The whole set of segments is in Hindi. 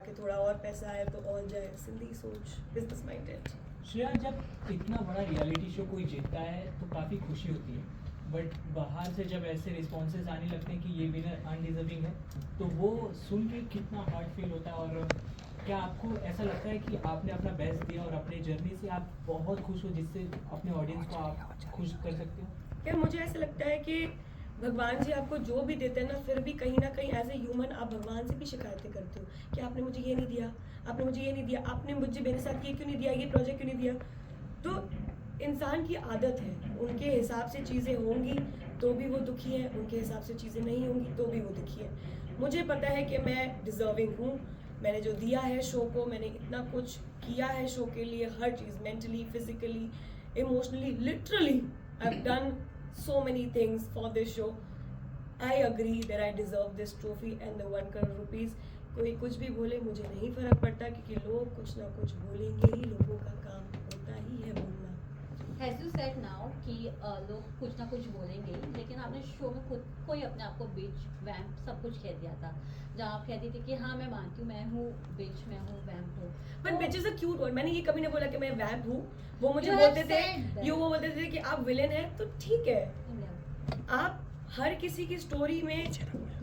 कि थोड़ा और पैसा आए तो और जाए, सिंधी सोच, बिजनेस माइंडेड। श्रेया, जब इतना बड़ा रियलिटी शो कोई जीतता है तो काफ़ी खुशी होती है, बट बाहर से जब ऐसे रिस्पॉन्सेज आने लगते हैं कि ये विनर अनडिजर्विंग है, तो वो सुन के कितना हार्ड फील होता है? और क्या आपको ऐसा लगता है कि आपने अपना बेस्ट दिया और अपने जर्नी से आप बहुत खुश हो, जिससे अपने ऑडियंस को आप खुश कर सकते हो? यार मुझे ऐसा लगता है कि भगवान जी आपको जो भी देते हैं ना, फिर भी कहीं ना कहीं एज ए ह्यूमन आप भगवान से भी शिकायतें करते हो कि आपने मुझे ये नहीं दिया, आपने मुझे ये नहीं दिया, आपने मुझे मेरे साथ ये क्यों नहीं दिया, ये प्रोजेक्ट क्यों नहीं दिया। तो इंसान की आदत है, उनके हिसाब से चीज़ें होंगी तो भी वो दुखी है, उनके हिसाब से चीज़ें नहीं होंगी तो भी वो दुखी है। मुझे पता है कि मैं डिज़र्विंग हूँ, मैंने जो दिया है शो को, मैंने इतना कुछ किया है शो के लिए, हर चीज़ mentally, physically, emotionally, literally I have done so many things for this show. I agree that I deserve this trophy and the 1 crore rupees. कोई कुछ भी बोले मुझे नहीं फर्क पड़ता, क्योंकि लोग कुछ ना कुछ बोलेंगे ही, लोगों का काम होता ही है बोलना। As you said now कि लोग कुछ ना कुछ बोलेंगे, लेकिन आपने शो में खुद को ही अपने आप को बिच, वैम्प सब कुछ कह दिया था, जहाँ आप कहती थी कि हाँ मैं मानती हूँ, मैं हूँ बिच, मैं हूँ वैम्प हूँ। But bitch is a cute word. मैंने ये कभी नहीं बोला कि मैं वैम्प हूँ। वो मुझे You बोलते have थे, said that. वो बोलते थे कि आप विलेन हैं, तो ठीक है। आप हर किसी की स्टोरी में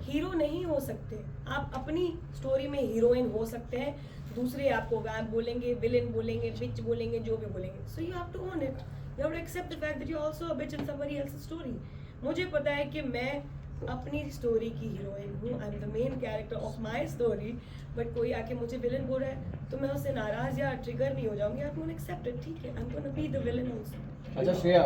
हीरो नहीं हो सकते, आप अपनी स्टोरी में हीरोइन हो सकते हैं। दूसरे आपको वैम्प बोलेंगे, विलेन बोलेंगे, बिच बोलेंगे, जो भी बोलेंगे, so you have to own it, you have to accept the fact that you are also a bitch in somebody else's story. मुझे पता है कि मैं अपनी स्टोरी की हीरोइन हूँ, I am the main character of my story, but कोई आके मुझे विलेन बोल रहा है तो मैं उससे नाराज या ट्रिगर नहीं हो जाऊंगी, I am gonna accept it, ठीक है, I am gonna be the villain also. अच्छा श्रेया,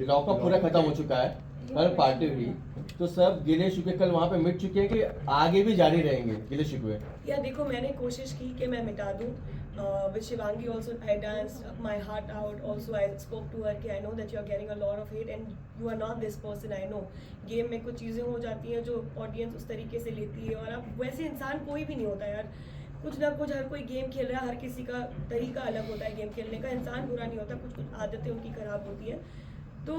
लॉकअप पूरा खत्म हो चुका है, कल पार्टी हुई, तो सब गिले शिकवे कल वहाँ पे मिट चुके हैं कि आगे भी जारी रहेंगे गिले शिकवे? या देखो, मैंने कोशिश की कि मैं मिटा दूँ। With Shivangi also I danced my heart out. Also I spoke to her कि I know that you are getting a lot of hate and you are not this person, I know. Game में कुछ चीज़ें हो जाती हैं जो ऑडियंस उस तरीके से लेती है, और अब वैसे इंसान कोई भी नहीं होता यार, कुछ ना कुछ हर कोई गेम खेल रहा है, हर किसी का तरीका अलग होता है गेम खेलने का, इंसान बुरा नहीं होता, कुछ कुछ आदतें उनकी ख़राब होती है। तो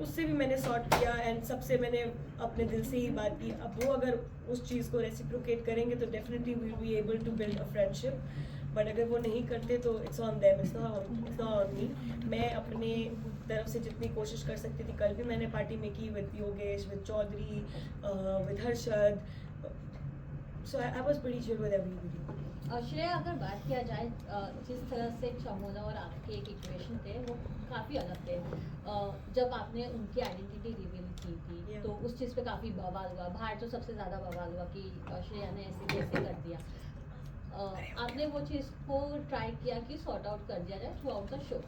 उससे भी मैंने सॉर्ट किया एंड सबसे मैंने अपने दिल से ही बात की। अब वो अगर उस चीज़ को रेसिप्रोकेट करेंगे तो definitely we will be able to build a friendship, but अगर वो नहीं करते तो it's on them, it's not on me. मैं अपने तरफ से जितनी कोशिश कर सकती थी, कल भी मैंने पार्टी में की with Yogesh, with Chaudhary, with Harshad, so I was pretty chill with everybody. Shreya, अगर बात किया जाए जिस तरह से चमोला और आपके एक इक्वेशन थे वो काफ़ी अलग थे, जब आपने उनकी आइडेंटिटी रिवील की थी तो उस चीज़ पे काफ़ी बवाल हुआ, बाहर तो सबसे ज़्यादा बवाल हुआ कि श्रेया ने ऐसे कैसे कर दिया। आपने वो चीज़ को ट्राई किया कि सॉर्ट आउट कर दिया जाए थ्रू आउट द शो।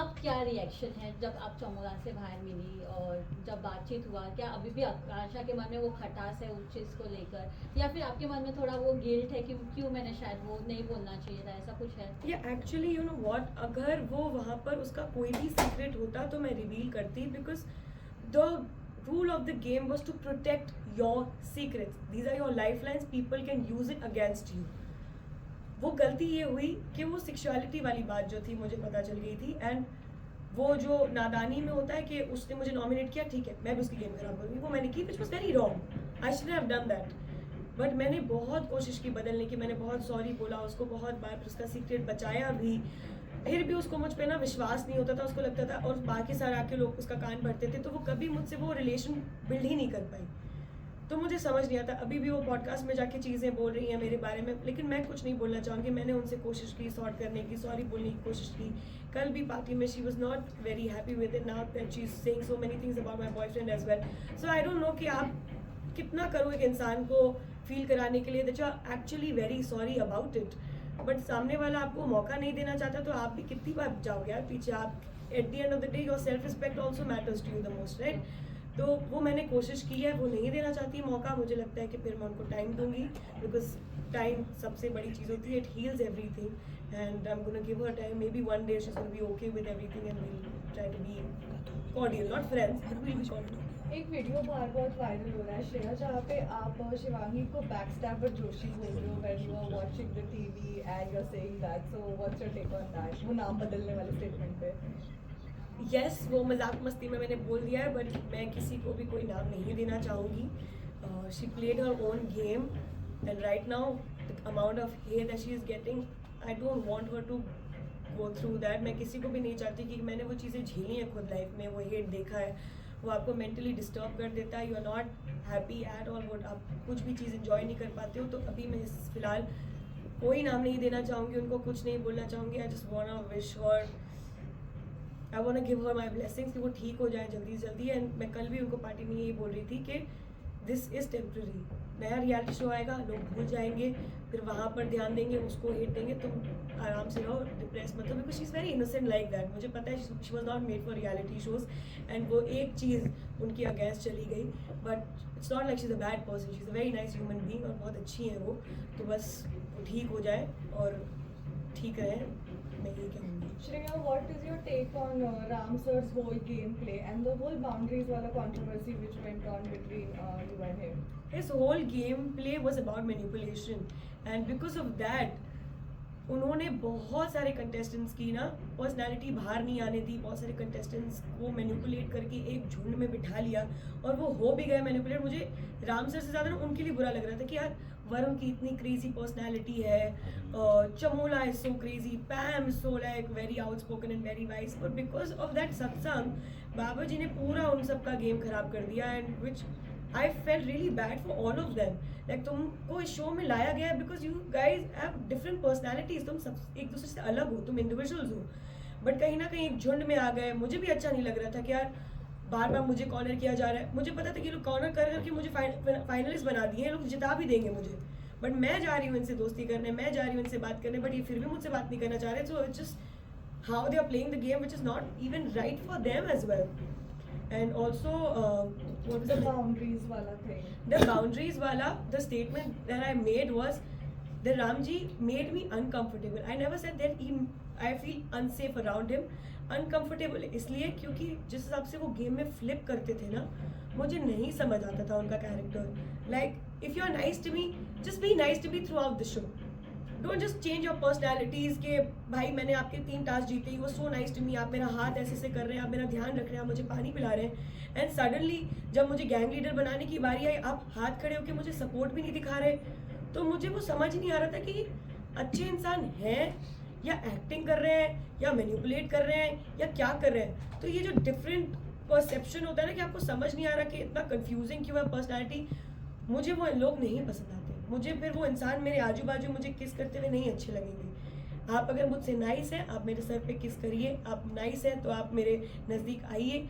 अब क्या रिएक्शन है जब आप चमोला से बाहर मिली और जब बातचीत हुआ? क्या अभी भी आकांक्षा के मन में वो खटास है उस चीज़ को लेकर, या फिर आपके मन में थोड़ा वो गिल्ट है कि क्यों मैंने शायद वो नहीं बोलना चाहिए था, ऐसा कुछ है? या एक्चुअली यू नो व्हाट, अगर वो वहाँ पर उसका कोई भी सीक्रेट होता तो मैं रिवील करती, because the rule of the game was to protect your secrets, these are your life lines, people can use it against you. वो गलती ये हुई कि वो सेक्सुअलिटी वाली बात जो थी मुझे पता चल गई थी, एंड वो जो नादानी में होता है कि उसने मुझे नॉमिनेट किया, ठीक है मैं भी उसकी गेम खराब करूँगी, वो मैंने की, which was very wrong, I should have done that. But मैंने बहुत कोशिश की बदलने की, मैंने बहुत सॉरी बोला उसको बहुत बार, फिर उसका सीक्रेट बचाया भी, फिर भी उसको मुझ पर ना विश्वास नहीं होता था, उसको लगता था, और बाकी सारे आके लोग उसका कान भरते थे, तो वो कभी मुझसे वो रिलेशन बिल्ड ही नहीं कर पाई। तो मुझे समझ नहीं आता, अभी भी वो पॉडकास्ट में जाके चीज़ें बोल रही हैं मेरे बारे में, लेकिन मैं कुछ नहीं बोलना चाहूँगी। मैंने उनसे कोशिश की सॉर्ट करने की, सॉरी बोलने की कोशिश की। कल भी पार्टी में she was not very happy with it, now that she is saying so many things about my boyfriend as well. So I don't know कि आप कितना करो एक इंसान को फील कराने के लिए that you are actually very sorry about it, but सामने वाला आपको मौका नहीं देना चाहता, तो आप भी कितनी बार जाओगे यार पीछे। आप at the end of the day your self respect also matters to you the most, right? तो वो मैंने कोशिश की है, वो नहीं देना चाहती मौका, मुझे लगता है कि फिर मैं उनको टाइम दूंगी, बिकॉज टाइम सबसे बड़ी चीज़ होती है, it heals everything, and I am gonna give her time, maybe one day she is gonna be okay with everything and we will try to be cordial, not friends but we will be cordial. एक वीडियो बाहर बहुत वायरल हो रहा है श्रेया, जहाँ पे आप शिवांगी को बैकस्टैबर जोशी बोल रहे हो when you are watching the TV and you are saying that, so what's your take on that, वो नाम बदलने वाले स्टेटमेंट पे? यस, वो मजाक मस्ती में मैंने बोल दिया है, बट मैं किसी को भी कोई नाम नहीं देना चाहूँगी। She played her own game and right now the amount of hate that she is getting, I don't want her to go through that. मैं किसी को भी नहीं चाहती कि मैंने वो चीज़ें झेली हैं खुद लाइफ में, वो हेट देखा है, वो आपको मेंटली डिस्टर्ब कर देता है, you are not happy at all, वो आप कुछ भी चीज़ इन्जॉय नहीं कर पाते हो. तो अभी मैं फ़िलहाल कोई नाम नहीं देना चाहूँगी, उनको कुछ नहीं बोलना चाहूँगी. I just want to wish her, I want to give her my blessings कि वो ठीक हो जाए जल्दी से जल्दी. एंड मैं कल भी उनको पार्टी में यही बोल रही थी कि दिस इज़ टेम्प्रेरी. नया रियलिटी शो आएगा, लोग भूल जाएंगे, फिर वहाँ पर ध्यान देंगे, उसको हेट देंगे. तुम आराम से रहो, डिप्रेस मत हो, because she is very innocent like that. मुझे पता है she was not made for reality shows, and वो एक चीज़ उनकी अगेंस्ट चली गई. But it's not like she is a bad person, she is a very nice human being और बहुत अच्छी है वो. तो बस वो ठीक हो जाए और ठीक रहे, मैं यही कहूँगी. Shreya, what is your take on Ram sir's whole gameplay and the whole boundaries wala controversy which went on between you and him? His whole gameplay was about manipulation, and because of that उन्होंने बहुत सारे कंटेस्टेंट्स की ना पर्सनालिटी बाहर नहीं आने दी. बहुत सारे कंटेस्टेंट्स को मैनिपुलेट करके एक झुंड में बिठा लिया और वो हो भी गए मैनिपुलेट. मुझे राम सर से ज़्यादा ना उनके लिए बुरा लग रहा था कि यार वरुण की इतनी क्रेजी पर्सनालिटी है, Chamola is so crazy, पैम is so like very outspoken and very wise, but because of that सत्संग बाबा जी ने पूरा उन सब का गेम खराब कर दिया. And which I felt really bad for all of them. Like तुमको इस शो में लाया गया है because you guys have different personalities. तुम सब एक दूसरे से अलग हो, तुम individuals हो. बट कहीं ना कहीं एक झुंड में आ गए. मुझे भी अच्छा नहीं लग रहा था कि यार बार बार मुझे कॉर्नर किया जा रहा है. मुझे पता था कि लोग कॉर्नर कर करके मुझे फाइनलिस्ट बना दिए, लोग जिता भी देंगे मुझे. बट मैं जा रही हूँ इनसे दोस्ती करने, मैं जा रही हूँ इनसे बात करने, बट ये फिर भी मुझसे बात नहीं करना चाह रहे. So it's just how they are playing the game which is not even right for them as well. And also, what was The boundaries wala thing. The boundaries wala, the statement that I made was that Ramji made me uncomfortable. I never said that I feel unsafe around him. Uncomfortable इसलिए क्योंकि जिस हिसाब से वो गेम में फ्लिप करते थे ना, मुझे नहीं समझ आता था उनका character. Like, if you are nice to me, just be nice to me throughout the show. Don't just change your personalities के भाई मैंने आपके 3 टास्क जीते, वो सो नाइस टू मी, आप मेरा हाथ ऐसे से कर रहे हैं, आप मेरा ध्यान रख रहे हैं, आप मुझे पानी पिला रहे हैं. एंड सडनली जब मुझे गैंग लीडर बनाने की बारी आई, आप हाथ खड़े होकर मुझे सपोर्ट भी नहीं दिखा रहे. तो मुझे वो समझ नहीं आ रहा था कि अच्छे इंसान हैं या एक्टिंग कर रहे हैं या मैनिपुलेट कर रहे हैं या क्या कर रहे हैं. तो ये जो डिफरेंट परसेप्शन होता है ना कि आपको समझ नहीं आ रहा कि इतना कंफ्यूजिंग क्यों है पर्सनैलिटी, मुझे वो लोग नहीं पसंद आते. मुझे फिर वो इंसान मेरे आजू बाजू मुझे किस करते हुए नहीं अच्छे लगेंगे. आप अगर मुझसे नाइस हैं, आप मेरे सर पे किस करिए. आप नाइस हैं तो आप मेरे नज़दीक आइए.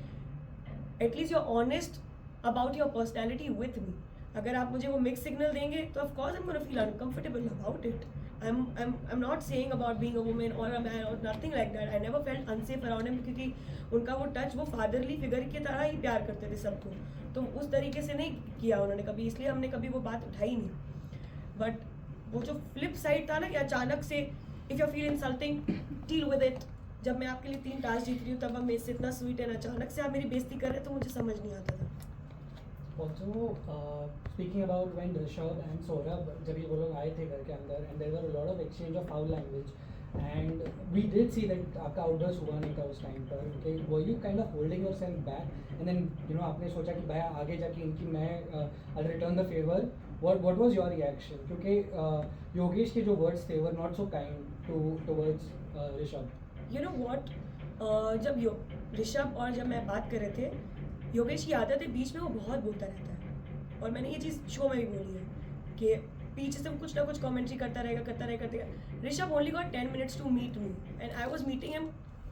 At least you are honest about your personality with me. अगर आप मुझे वो मिक्स सिग्नल देंगे तो of course I am gonna feel uncomfortable about it. I'm not saying about being a woman or a man or nothing like that. I never felt unsafe around him क्योंकि उनका वो टच, वो फादरली फिगर की तरह ही प्यार करते थे सबको. तो उस तरीके से नहीं किया उन्होंने कभी, इसलिए हमने कभी वो बात उठाई नहीं. बट वो जो फ्लिप साइड था ना कि अचानक से if you feel insulting deal with it. जब मैं आपके लिए 3 टास्क जीत रही हूँ तब आप मेरे से इतना स्वीट है, अचानक से आप मेरी बेइज्जती कर रहे हैं तो मुझे समझ नहीं आता था. Also, speaking about when Rishabh and Saurabh जब ये वो लोग आए थे घर के अंदर, and there were a lot of exchange of foul language, and we did see that आपका outburst हुआ नहीं था उस टाइम पर. Okay, were you kind of holding yourself back, and then आपने सोचा कि भाई आगे जाके इनकी मैं I'll return the favor. What was your reaction? क्योंकि योगेश के जो words थे were not so kind towards Rishabh. You know what? जब ऋषभ और जब मैं बात कर रहे थे, योगेश की आदत है बीच में वो बहुत बोलता रहता है. और मैंने ये चीज़ शो में भी बोली है कि पीछे से कुछ ना कुछ कमेंट्री करता रहेगा. Rishabh only got 10 minutes to meet me and I was meeting him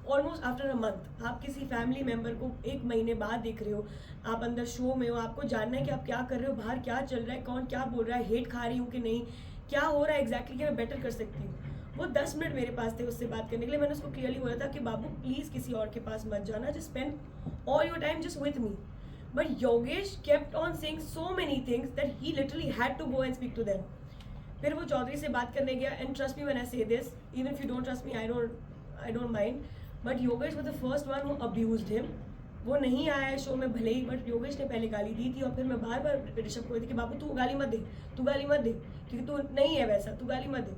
almost after a month. आप किसी फैमिली मेम्बर को 1 महीने बाद देख रहे हो, आप अंदर शो में हो, आपको जानना है कि आप क्या कर रहे हो, बाहर क्या चल रहा है, कौन क्या बोल रहा है, हेट खा रही हूँ कि नहीं, क्या हो रहा है एग्जैक्टली कि मैं बेटर कर सकती हूँ. वो 10 मिनट मेरे पास थे उससे बात करने के लिए. मैंने उसको क्लियरली बोला था कि बाबू प्लीज़ किसी और के पास मत जाना, just spend all your time just with me. But Yogesh kept on saying so many things that he literally had to go and speak to them. फिर वो चौधरी से बात करने गया, and trust me when I say this, even if you don't trust me, I don't mind. But Yogesh was the first one who abused him. वो नहीं आया है शो में भले ही, बट योगेश ने पहले गाली दी थी और फिर मैं बार बार ऋषभ को कहती कि बाबू तू गाली मत दे, क्योंकि तू नहीं है वैसा, तू गाली मत दे.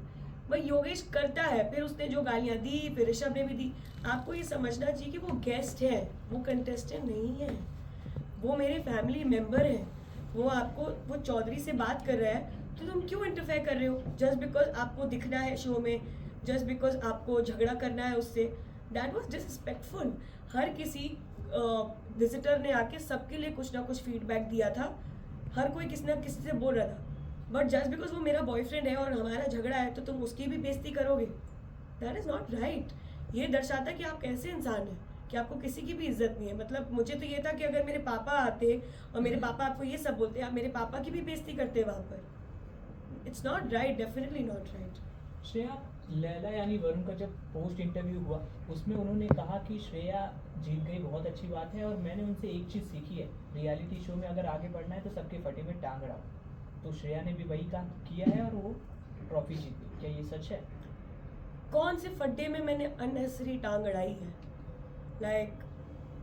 भाई योगेश करता है, फिर उसने जो गालियाँ दी फिर ऋषभ ने भी दी. आपको ये समझना चाहिए कि वो गेस्ट है, वो कंटेस्टेंट नहीं है, वो मेरे फैमिली मेम्बर हैं. वो चौधरी से बात कर रहा है तो तुम क्यों इंटरफेयर कर रहे हो? जस्ट बिकॉज आपको दिखना है शो में, जस्ट बिकॉज आपको झगड़ा करना है उससे, दैट वॉज डिसरिस्पेक्टफुल। हर किसी विजिटर ने आके सबके लिए कुछ ना कुछ फीडबैक दिया था, हर कोई किसी ना किसी से बोल रहा था, बट जस्ट बिकॉज वो मेरा बॉयफ्रेंड है और हमारा झगड़ा है तो तुम उसकी भी बेइज्जती करोगे? That is not right. ये दर्शाता है कि आप कैसे इंसान हैं, कि आपको किसी की भी इज्जत नहीं है। मतलब मुझे तो ये था कि अगर मेरे पापा आते और मेरे पापा आपको ये सब बोलते, आप मेरे पापा की भी बेइज्जती करते वहाँ पर। It's not right, definitely not right. Shreya, Laila यानी वरुण का जब पोस्ट इंटरव्यू हुआ उसमें उन्होंने कहा कि श्रेया जीत गई, बहुत अच्छी बात है, और मैंने उनसे एक चीज़ सीखी है, रियलिटी शो में अगर आगे बढ़ना है तो सबके फटे में टांग अड़ाओ। तो श्रेया ने भी वही काम किया है और वो ट्रॉफी जीत गई। क्या ये सच है? कौन से फड्डे में मैंने अननेसेसरी टांग अड़ाई है? Like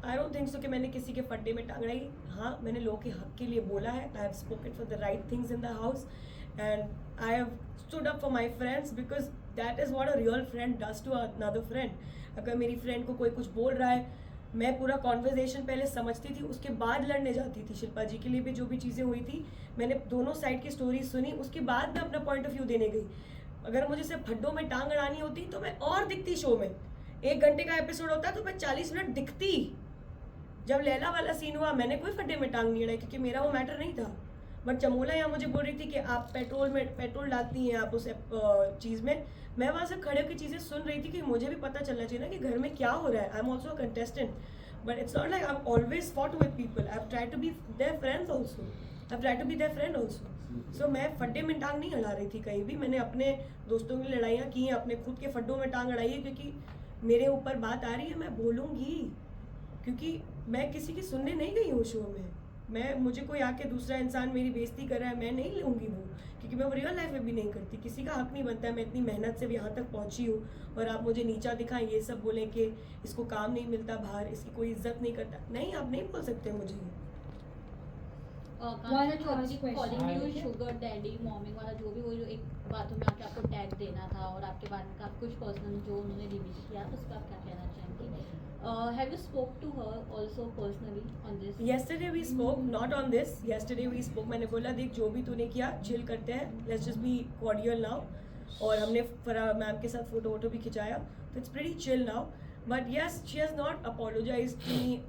I don't think so कि मैंने किसी के फड्डे में टांग अड़ाई। हाँ, मैंने लोगों के हक के लिए बोला है, I have spoken for the right things in the house and I have stood up for my friends because that is what a real friend does to another friend. अगर मेरी फ्रेंड को कोई कुछ बोल रहा है, मैं पूरा कॉन्वर्जेशन पहले समझती थी, उसके बाद लड़ने जाती थी। शिल्पा जी के लिए भी जो भी चीज़ें हुई थी, मैंने दोनों साइड की स्टोरी सुनी, उसके बाद मैं अपना पॉइंट ऑफ व्यू देने गई। अगर मुझे सिर्फ फड्डों में टांग अड़ानी होती तो मैं और दिखती शो में। 1 घंटे का एपिसोड होता तो मैं 40 मिनट दिखती। जब लैला वाला सीन हुआ, मैंने कोई फड्डे में टांग नहीं अड़ाई क्योंकि मेरा वो मैटर नहीं था। बट चमोला यहाँ मुझे बोल रही थी कि आप पेट्रोल डालती हैं आप उस चीज़ में। मैं वहाँ से खड़े होकर चीज़ें सुन रही थी कि मुझे भी पता चलना चाहिए ना कि घर में क्या हो रहा है। I am also a contestant, but it's not like I always fought with people. I try to be their friends also, I try to be their friend also. So मैं फड्डे में टांग नहीं अड़ा रही थी कहीं भी। मैंने अपने दोस्तों की लड़ाइयाँ की हैं, अपने खुद के फड्डों में टांग अड़ाई है क्योंकि मेरे ऊपर बात आ रही है, मैं बोलूँगी, क्योंकि मैं किसी की सुनने नहीं गई हूँ शो में। मुझे कोई आके दूसरा इंसान मेरी बेइज्जती कर रहा है, मैं नहीं लूँगी वो, क्योंकि मैं वो रियल लाइफ में भी नहीं करती। किसी का हक नहीं बनता है। मैं इतनी मेहनत से यहाँ तक पहुँची हूँ और आप मुझे नीचा दिखाएं, ये सब बोलें कि इसको काम नहीं मिलता बाहर, इसकी कोई इज्जत नहीं करता। नहीं, आप नहीं बोल सकते मुझे। कॉलिंग यू शुगर डैडी मॉमिंग वाला जो भी, वो जो एक बातों में आके आपको टैग देना था और आपके बारे में काफी कुछ पर्सनल जो उन्होंने रिवील किया, तो उस पर आप क्या कहना चाहेंगे? Have you spoke to her also personally on this? Yesterday we spoke, not on this. Yesterday we spoke. मैंने बोला देख जो भी तूने किया चिल करते हैं, let's just be cordial now. और हमने फराह मैम के साथ फोटो वोटो भी खिंचाया, तो it's pretty chill now. But yes, she has not apologized to me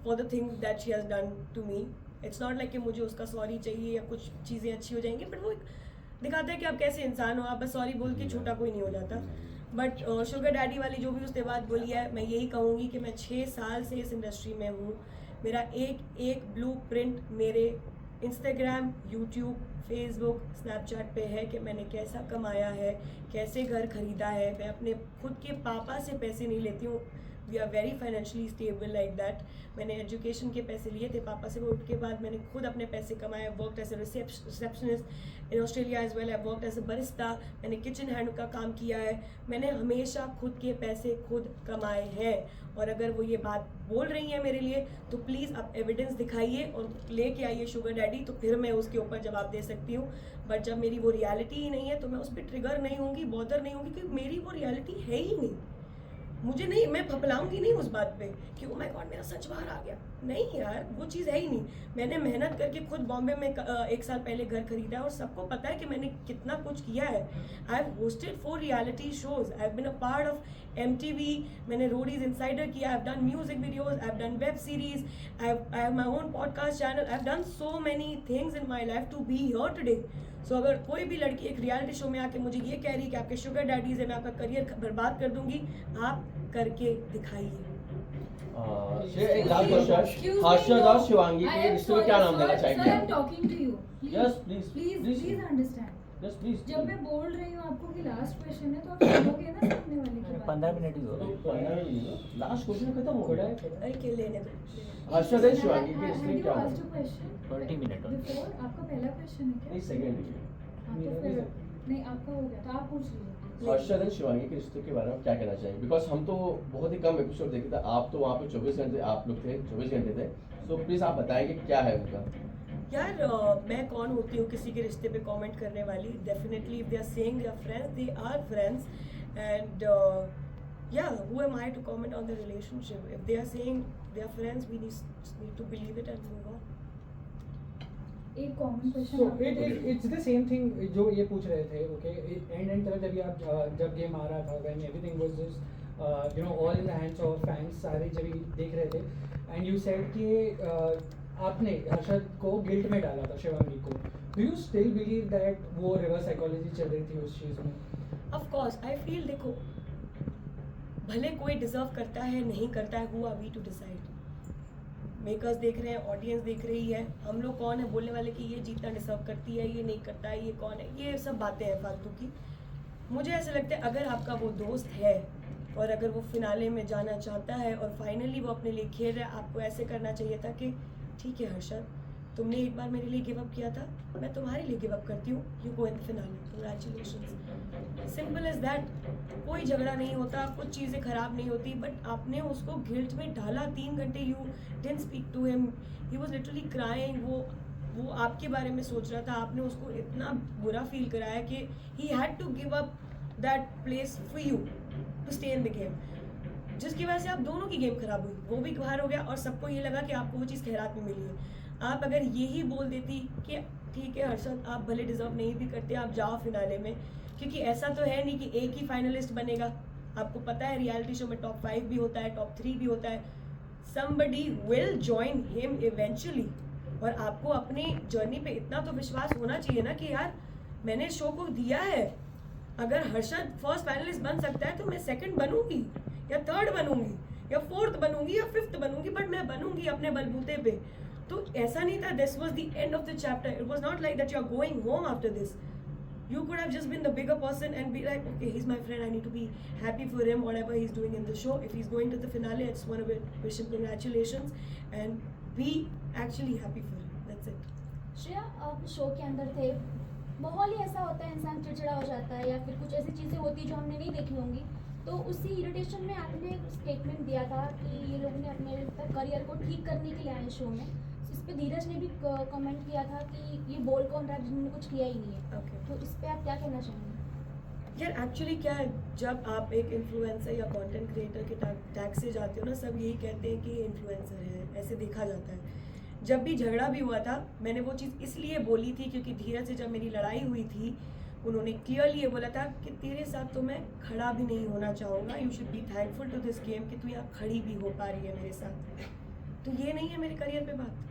for the thing that she has done to me. It's not like कि मुझे उसका सॉरी चाहिए या कुछ चीज़ें अच्छी हो जाएंगी, बट वो दिखाता है कि आप कैसे इंसान हो। आप बस सॉरी बोल के छोटा कोई नहीं हो जाता। बट शुगर डैडी वाली जो भी उसने बात बोली है, मैं यही कहूँगी कि मैं 6 साल से इस इंडस्ट्री में हूँ। मेरा एक ब्लू प्रिंट मेरे इंस्टाग्राम, यूट्यूब, फेसबुक, स्नैपचैट पे है कि मैंने कैसा कमाया है, कैसे घर खरीदा है। मैं अपने खुद के पापा से पैसे नहीं लेती हूँ। We are very financially stable like that. मैंने एजुकेशन के पैसे लिए थे पापा से, वो उठ के बाद मैंने खुद अपने पैसे कमाए। Worked as a receptionist in Australia as well. I worked as a barista. मैंने किचन हैंड का काम किया है। मैंने हमेशा खुद के पैसे खुद कमाए हैं। और अगर वो ये बात बोल रही है मेरे लिए, तो प्लीज़ आप एविडेंस दिखाइए और लेके आइए शुगर डैडी, तो फिर मैं उसके ऊपर जवाब दे सकती हूँ। बट जब मेरी वो रियलिटी ही नहीं है तो मैं उस पर ट्रिगर नहीं होंगी, बॉदर नहीं होंगी, क्योंकि मेरी वो रियलिटी है ही नहीं। मुझे नहीं, मैं फपलाऊंगी नहीं उस बात पे कि ओ माय गॉड मेरा सच बाहर आ गया। नहीं यार, वो चीज़ है ही नहीं। मैंने मेहनत करके खुद बॉम्बे में 1 साल पहले घर खरीदा है और सबको पता है कि मैंने कितना कुछ किया है। I have hosted 4 reality shows, I have been a part of MTV, मैंने रोडीज इनसाइडर किया, I have done music videos, I have done web series, I have my own podcast channel, I have done so many things in my life to be here today. So अगर कोई भी लड़की एक रियलिटी शो में आके मुझे ये कह रही है कि आपके शुगर डैडीज है, मैं आपका करियर बर्बाद कर दूंगी, आप करके दिखाइए। एक लास्ट क्वेश्चन, हर्षद और शिवांगी के रिश्ते में क्या नाम देना चाहेंगे? I am talking to you. Yes please please understand. Yes please. जब मैं बोल रही हूँ आपको कि लास्ट क्वेश्चन है, तो आप सुनोगे ना सामने वाले की बात। 15 मिनट ही हो रहे। लास्ट क्वेश्चन खत्म हो गया। अरे के लेने दो। हर्षद और शिवांगी के रिश्ते में क्या नाम? 20 मिनट हो। बिफोर आपका पहला क्वेश्चन है क्या? नहीं, सेकंड। हाँ, तो फिर नहीं, आपका हो गया, तो आप पूछ लीजिए। हर्षद और शिवांगी के रिश्ते के बारे में क्या कहना चाहिए? बिकॉज हम तो बहुत ही कम एपिसोड देखे थे, आप तो वहाँ पे 24 घंटे आप लोग थे, 24 घंटे थे। सो प्लीज आप बताएंगे क्या है उनका? यार मैं कौन होती हूँ किसी के रिश्ते पे कमेंट करने वाली? Definitely if they are saying they are friends, they are friends, and yeah, who am I to comment on the relationship? If they are saying they are friends, we need to believe it and move on. एक common So question it's the same thing जो ये पूछ रहे थे, okay? एंड तक जब आप जब गेम आ रहा था, when everything was just all in the hands of fans, सारे जब देख रहे थे, and you said कि आपने हर्षद को गिल्ट में डाला था, शिवांगी को. Do you still believe that वो रिवर्स साइकोलॉजी चल रही थी उस चीज़ में? ऑफ कोर्स आई फील, देखो भले कोई डिजर्व करता है नहीं करता है, who are we to decide. Makers देख रहे हैं, ऑडियंस देख रही है, हम लोग कौन है बोलने वाले कि ये जीतना डिजर्व करती है, ये नहीं करता है, ये कौन है, ये सब बातें हैं फालतू की. मुझे ऐसा लगता है अगर आपका वो दोस्त है और अगर वो फिनाले में जाना चाहता है और फाइनली वो अपने लिए खेल रहा है, आपको ऐसे करना चाहिए था कि ठीक है हर्षद, तुमने एक बार मेरे लिए गिव अप किया था, मैं तुम्हारे लिए गिव अप करती हूँ, you go in finale, congratulations. Simple is that. कोई झगड़ा नहीं होता, कुछ चीज़ें खराब नहीं होती, बट आपने उसको गिल्ट में डाला. 3 घंटे you didn't speak to him, he was literally crying. वो आपके बारे में सोच रहा था, आपने उसको इतना बुरा फील कराया कि he had to give up that place for you to stay in the game, जिसकी वजह से आप दोनों की गेम खराब हुई. वो भी बाहर हो गया और सबको ये लगा कि आपको वो चीज़ खैरात में मिली है. आप अगर यही बोल देती कि ठीक है हर्षद, आप भले डिजर्व नहीं भी करते, आप जाओ फिनाले में, क्योंकि ऐसा तो है नहीं कि एक ही फाइनलिस्ट बनेगा. आपको पता है रियलिटी शो में टॉप 5 भी होता है, टॉप 3 भी होता है. somebody will join him eventually. और आपको अपनी जर्नी पे इतना तो विश्वास होना चाहिए ना कि यार मैंने शो को दिया है. अगर हर्षद फर्स्ट फाइनलिस्ट बन सकता है तो मैं सेकंड बनूंगी या थर्ड बनूंगी या फोर्थ बनूंगी या फिफ्थ बनूंगी, बट मैं बनूंगी अपने बलबूते पे. तो ऐसा नहीं था this was the end of the chapter. It was not like that you are going home after this. You could have just been the bigger person and be like, okay, he's my friend, I need to be happy for him, whatever he's doing in the show. If he's going to the finale, I just want to wish him congratulations and be actually happy for him. That's it. Shreya, आप शो के अंदर थे, माहौल ही ऐसा होता है, इंसान चिड़चिड़ा हो जाता है या फिर कुछ ऐसी चीज़ें होती हैं जो हमने नहीं देखी होंगी. तो उसी इरिटेशन में आपने एक स्टेटमेंट दिया था कि ये लोग ने अपने करियर को ठीक करने के लिए आए शो में. इस पे धीरज ने भी कमेंट किया था कि ये बोल कौन रहा है जिन्होंने कुछ किया ही नहीं है. Okay. तो इस पे आप क्या कहना चाहेंगे? यार एक्चुअली क्या है, जब आप एक इन्फ्लुएंसर या कंटेंट क्रिएटर के टैग से जाते हो ना, सब यही कहते हैं कि ये इन्फ्लुएंसर है, ऐसे देखा जाता है. जब भी झगड़ा भी हुआ था, मैंने वो चीज़ इसलिए बोली थी क्योंकि धीरज से जब मेरी लड़ाई हुई थी, उन्होंने क्लियरली ये बोला था कि तेरे साथ तो मैं खड़ा भी नहीं होना चाहूँगा. You should be thankful to this game कि तू यहाँ खड़ी भी हो पा रही है मेरे साथ. तो ये नहीं है मेरे करियर पे बात.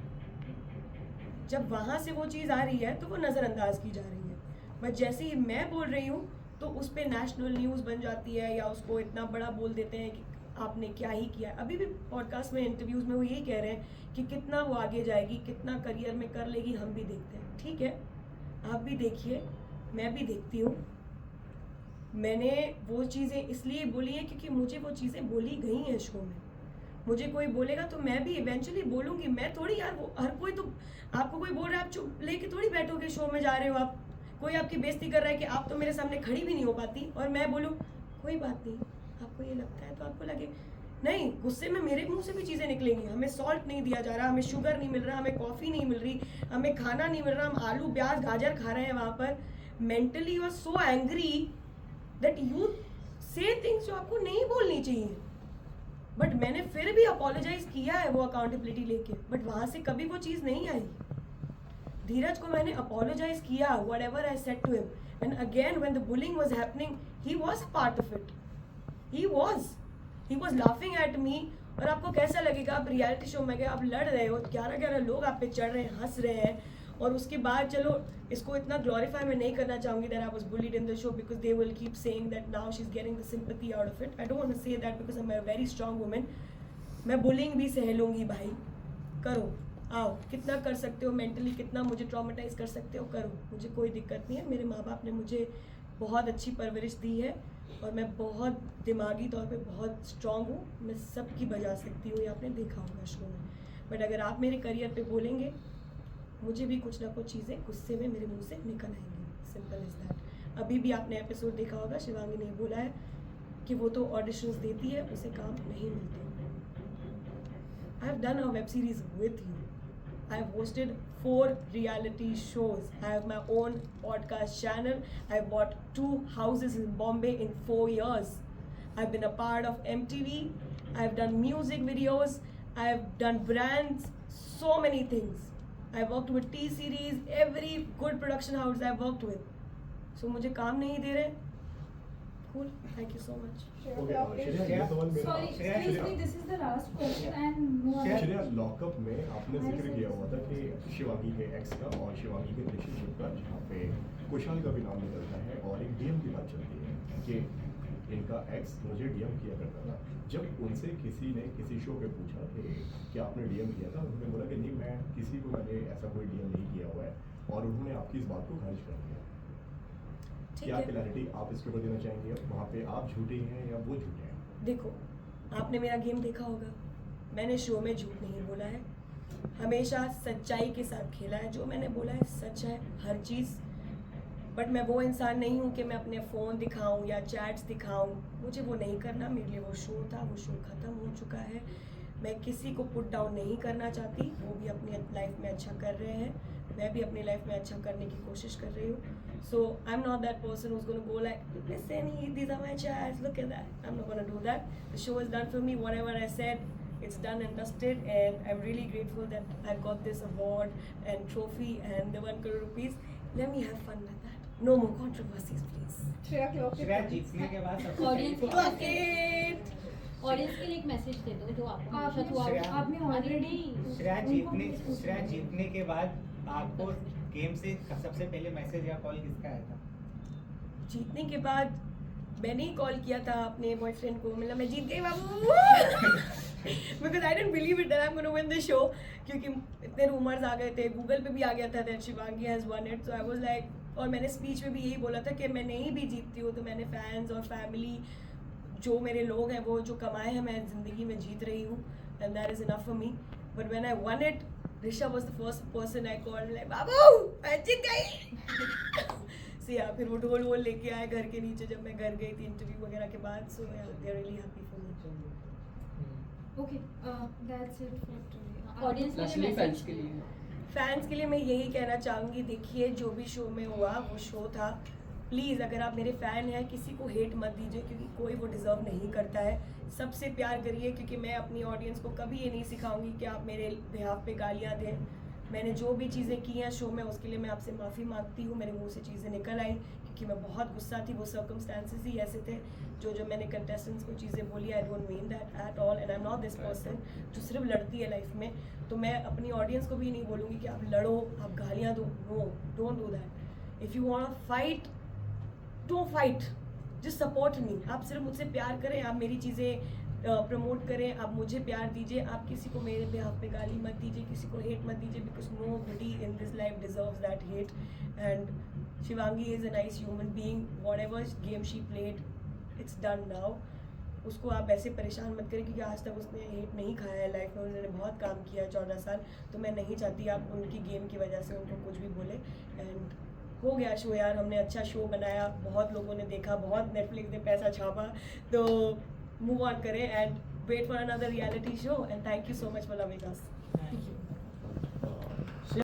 जब वहाँ से वो चीज़ आ रही है तो वो नज़रअंदाज की जा रही है. बट जैसे ही मैं बोल रही हूँ तो उस पर नेशनल न्यूज़ बन जाती है या उसको इतना बड़ा बोल देते हैं कि आपने क्या ही किया. अभी भी पॉडकास्ट में, इंटरव्यूज़ में वो यही कह रहे हैं कि कितना वो आगे जाएगी, कितना करियर में कर लेगी, हम भी देखते हैं. ठीक है, आप भी देखिए, मैं भी देखती हूँ. मैंने वो चीज़ें इसलिए बोली हैं क्योंकि मुझे वो चीज़ें बोली गई हैं शो में. मुझे कोई बोलेगा तो मैं भी इवेंचुअली बोलूँगी. मैं थोड़ी यार, वो हर कोई तो आपको कोई बोल रहा है आप चुप लेके थोड़ी बैठोगे, शो में जा रहे हो आप, कोई आपकी बेइज्जती कर रहा है कि आप तो मेरे सामने खड़ी भी नहीं हो पाती और मैं बोलूँ कोई बात नहीं, आपको ये लगता है तो आपको लगे. नहीं, गुस्से में मेरे मुंह से भी चीज़ें निकलेंगी. हमें सॉल्ट नहीं दिया जा रहा, हमें शुगर नहीं मिल रहा, हमें कॉफ़ी नहीं मिल रही, हमें खाना नहीं मिल रहा, हम आलू प्याज गाजर खा रहे हैं वहाँ पर. Mentally you are so angry that you say things जो आपको नहीं बोलनी चाहिए. बट मैंने फिर भी अपोलोजाइज किया है वो अकाउंटेबिलिटी लेके, बट वहाँ से कभी वो चीज़ नहीं आई. धीरज को मैंने अपोलोजाइज किया, whatever I said to him, and again when the bullying was happening he was a part of it. He was laughing at me. और आपको कैसा लगेगा, आप रियलिटी शो में गए, आप लड़ रहे हो, 11 लोग आप पे चढ़ रहे हैं, हंस रहे हैं, और उसके बाद चलो इसको इतना ग्लोरीफाई मैं नहीं करना चाहूँगी that I was bullied in the show because they will keep saying that now she is getting the sympathy out of it. I don't want to say that because I am a very strong woman. मैं बुलिंग भी सह लूँगी भाई, करो, आओ, कितना कर सकते हो मेंटली, कितना मुझे ट्रॉमेटाइज कर सकते हो, करो, मुझे कोई दिक्कत नहीं है. मेरे माँ बाप ने मुझे बहुत अच्छी परवरिश दी है और मैं बहुत दिमागी तौर पे बहुत स्ट्रॉन्ग हूँ. मैं सबकी बजा सकती हूँ, ये आपने देखा होगा शो में. बट अगर आप मेरे करियर पे बोलेंगे, मुझे भी कुछ ना कुछ चीज़ें गुस्से में मेरे मुंह से निकल आएंगी. Simple is that. अभी भी आपने एपिसोड देखा होगा, शिवांगी ने बोला है कि वो तो ऑडिशंस देती है, उसे काम नहीं मिलते. आई have done a web series with you. I have hosted 4 reality shows. I have my own podcast channel. I bought 2 houses in Bombay in 4 years. I've been a part of MTV. I've done music videos. I've done brands. So many things. I worked with T series, every good production house I worked with. So मुझे काम नहीं दे रहे. Cool. Thank you so much. Shreya, okay क्या श्रेया, ये सवाल मेरा Sorry, excuse me, this is the last question and no other. Shreya, lockup में आपने जिक्र किया हुआ था कि शिवांगी के एक्स का और शिवांगी के रिलेशनशिप का, जहाँ पे कुशाल का भी नाम निकलता है और एक डीएम की बात चलती है कि इनका एक्स मुझे डीएम किया करता था. जब उनसे किसी ने किसी शो पे पूछा कि क्या आपने डीएम किया था, उन्होंने बोला कि नहीं, मैं किसी को मैंने ऐसा कोई डीएम नहीं किया हुआ है, और उन्होंने आपकी इस बात को खारिज कर दिया. ठीक क्या है. क्लैरिटी आप इसके ऊपर देना चाहेंगे? वहाँ पे आप झूठे हैं या वो झूठे हैं? देखो, आपने मेरा गेम देखा होगा. मैंने शो में झूठ नहीं बोला है. हमेशा सच्चाई के साथ खेला है. जो मैंने बोला है सच है, हर चीज़. बट मैं वो इंसान नहीं हूँ कि मैं अपने फ़ोन दिखाऊं या चैट्स दिखाऊं. मुझे वो नहीं करना. मेरे लिए वो शो था, वो शो ख़त्म हो चुका है. मैं किसी को पुट डाउन नहीं करना चाहती. वो भी अपनी लाइफ में अच्छा कर रहे हैं, मैं भी अपनी लाइफ में अच्छा करने की कोशिश कर रही हूँ. So I'm not that person who's going to go like, listen, these are my chats, look at that. I'm not going to do that. The show is done for me. Whatever I said, it's done and dusted. And I'm really grateful that I got this award and trophy and the 1 crore rupees. Let me have fun with that. No more controversies, please. Shreya, clock it. Shreya जीतने के बाद सबसे ऑडियंस Clock it! ऑडियंस के लिए एक मैसेज दे दो जो आपको हमेशा आपने throughout- आपने already श्रेया जीतने के बाद आपको गेम से सबसे पहले मैसेज या कॉल किसका आया था? जीतने के बाद मैंने ही कॉल किया था अपने बॉयफ्रेंड को. मतलब मैं जीत गई बाबू. Because I didn't believe it that I am gonna win the show. क्योंकि इतने रूमर्स आ गए थे, गूगल पे भी आ गया था that Shivangi has one it. So I was like, और मैंने स्पीच में भी यही बोला था कि मैं नहीं भी जीतती हूँ तो मैंने फैंस और फैमिली, जो मेरे लोग हैं, वो जो कमाए हैं, मैं ज़िंदगी में जीत रही हूँ. And that is enough for me. But when I won it, Rishabh was the first person I called, like बाबू मैं जीत गई. सो या फिर वो ढोल वोल लेके आए घर के नीचे जब मैं घर गई थी इंटरव्यू वगैरह के बाद. So yeah they are really happy for me. Okay, that's it for today. Audience के Lastly, लिए fans मैसेज के लिए फैंस के लिए मैं यही कहना चाहूँगी, देखिए जो भी शो में हुआ वो शो था. प्लीज़ अगर आप मेरे फ़ैन हैं, किसी को हेट मत दीजिए क्योंकि कोई वो डिज़र्व नहीं करता है. सबसे प्यार करिए, क्योंकि मैं अपनी ऑडियंस को कभी ये नहीं सिखाऊंगी कि आप मेरे बिहाफ पे गालियाँ दें. मैंने जो भी चीज़ें की हैं शो में, उसके लिए मैं आपसे माफ़ी मांगती हूँ. मेरे मुंह से चीज़ें निकल आई क्योंकि मैं बहुत गुस्सा थी. वो सर्कमस्टांसेस ही ऐसे थे जो मैंने कंटेस्टेंट्स को चीज़ें बोली. I don't mean that at all and I am not this person जो सिर्फ लड़ती है लाइफ में. तो मैं अपनी ऑडियंस को भी नहीं बोलूँगी कि आप लड़ो, आप गालियाँ दो. No, don't do that. If you want to fight, don't fight, just support me. आप सिर्फ मुझसे प्यार करें, आप मेरी चीज़ें प्रमोट करें, आप मुझे प्यार दीजिए. आप किसी को मेरे बिहाफ पे गाली मत दीजिए, किसी को हेट मत दीजिए, because nobody in this life deserves that hate. And Shivangi is a nice human being. Whatever game she played, it's done now. उसको आप ऐसे परेशान मत करें क्योंकि आज तक उसने हेट नहीं खाया है लाइफ में. उन्होंने बहुत काम किया है 14 साल. तो मैं नहीं चाहती आप उनकी गेम की वजह से उनको कुछ भी बोले. एंड हो गया शो यार, हमने अच्छा शो बनाया, बहुत लोगों ने देखा, बहुत नेटफ्लिक्स ने पैसा छापा. तो मूव ऑन करें and wait for another reality show. And thank you so much for loving us. Thank you.